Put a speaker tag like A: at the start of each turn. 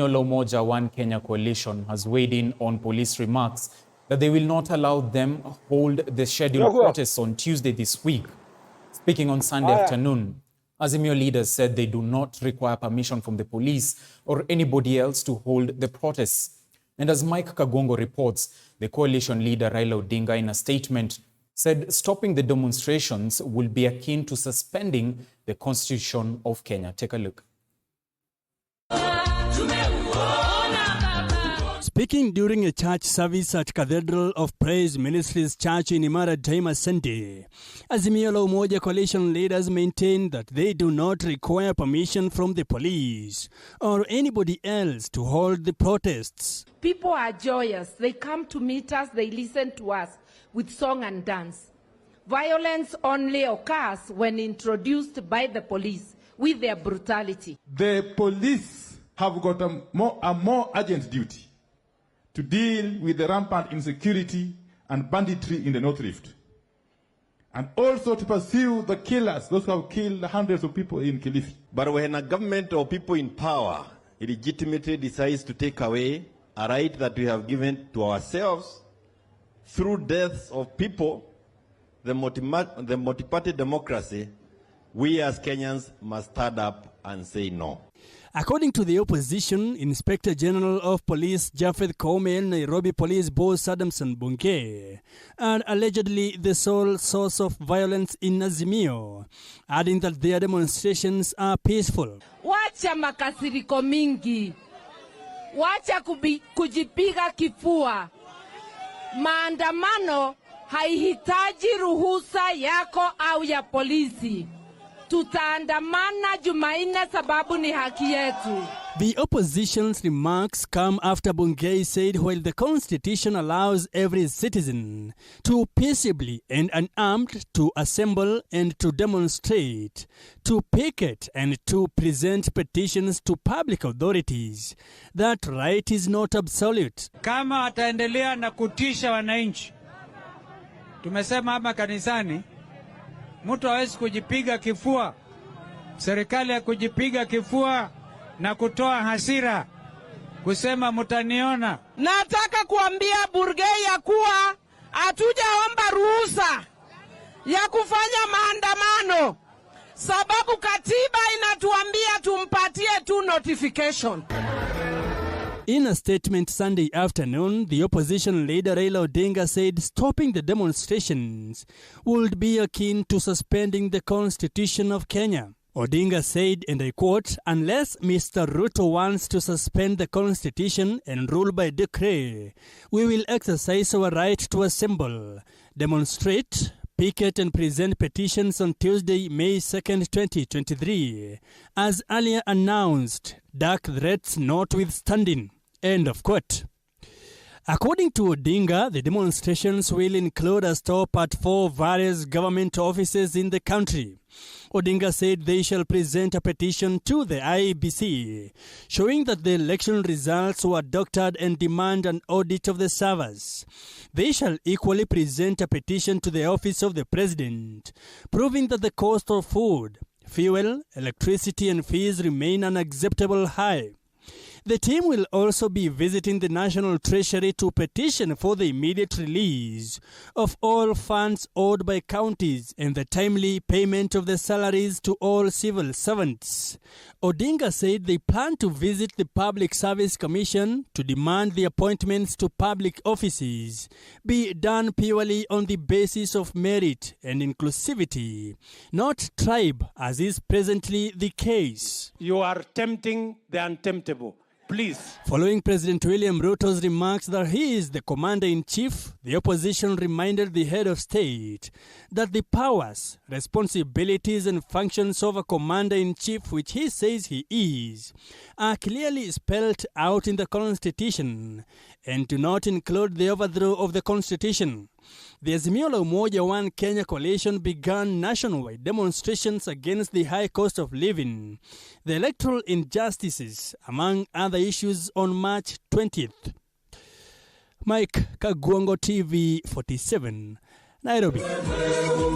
A: Umoja One Kenya coalition has weighed in on police remarks that they will not allow them hold the scheduled protests on Tuesday this week. Speaking on Sunday afternoon, Azimio leaders said they do not require permission from the police or anybody else to hold the protests. And as Mike Kagongo reports, the coalition leader Raila Odinga in a statement said stopping the demonstrations will be akin to suspending the Constitution of Kenya. Take a look.
B: Speaking during a church service at Cathedral of Praise Ministries Church in Imara Daima Sunday, Azimio la Umoja coalition leaders maintain that they do not require permission from the police or anybody else to hold the protests.
C: People are joyous. They come to meet us, they listen to us with song and dance. Violence only occurs when introduced by the police with their brutality.
D: The police have got a more urgent duty to deal with the rampant insecurity and banditry in the North Rift, and also to pursue the killers, those who have killed hundreds of people in Kilifi.
E: But when a government or people in power illegitimately decides to take away a right that we have given to ourselves through deaths of people, the multi-party democracy, we as Kenyans must stand up and say no.
B: According to the opposition, Inspector General of Police Japheth Koome and Nairobi Police Boss Adamson Bunke are allegedly the sole source of violence in Azimio, adding that their demonstrations are peaceful.
C: Wacha makasiriko mingi. Wacha kujipiga kifua. Maandamano haihitaji ruhusa yako au ya polisi. Tutaandamana Jumanne sababu ni haki yetu.
B: The opposition's remarks come after Bungei said while the constitution allows every citizen to peaceably and unarmed to assemble and to demonstrate, to picket and to present petitions to public authorities, that right is not absolute.
F: Kama ataendelea na kutisha wananchi, tumesema hapa kanisani, mtu hawezi kujipiga kifua. Serikali ya kujipiga kifua na kutoa hasira, kusema mutaniona.
C: Nataka kuambia Burgei ya kuwa hatujaomba ruhusa ya kufanya maandamano, sababu katiba inatuambia tumpatie tu notification.
B: In a statement Sunday afternoon, the opposition leader Raila Odinga said stopping the demonstrations would be akin to suspending the Constitution of Kenya. Odinga said, and I quote, "Unless Mr. Ruto wants to suspend the Constitution and rule by decree, we will exercise our right to assemble, demonstrate, picket and present petitions on Tuesday, May 2nd, 2023, as earlier announced, dark threats notwithstanding." End of quote. According to Odinga, the demonstrations will include a stop at 4 various government offices in the country. Odinga said they shall present a petition to the IEBC showing that the election results were doctored and demand an audit of the servers. They shall equally present a petition to the office of the president proving that the cost of food, fuel, electricity and fees remain unacceptable high. The team will also be visiting the National Treasury to petition for the immediate release of all funds owed by counties and the timely payment of the salaries to all civil servants. Odinga said they plan to visit the Public Service Commission to demand the appointments to public offices be done purely on the basis of merit and inclusivity, not tribe, as is presently the case.
G: You are tempting the untemptable. Please.
B: Following President William Ruto's remarks that he is the commander-in-chief, the opposition reminded the head of state that the powers, responsibilities and functions of a commander-in-chief, which he says he is, are clearly spelled out in the Constitution and do not include the overthrow of the Constitution. The Azimio la Umoja One Kenya coalition began nationwide demonstrations against the high cost of living, the electoral injustices, among other issues, on March 20th. Mike Kagongo, TV 47, Nairobi.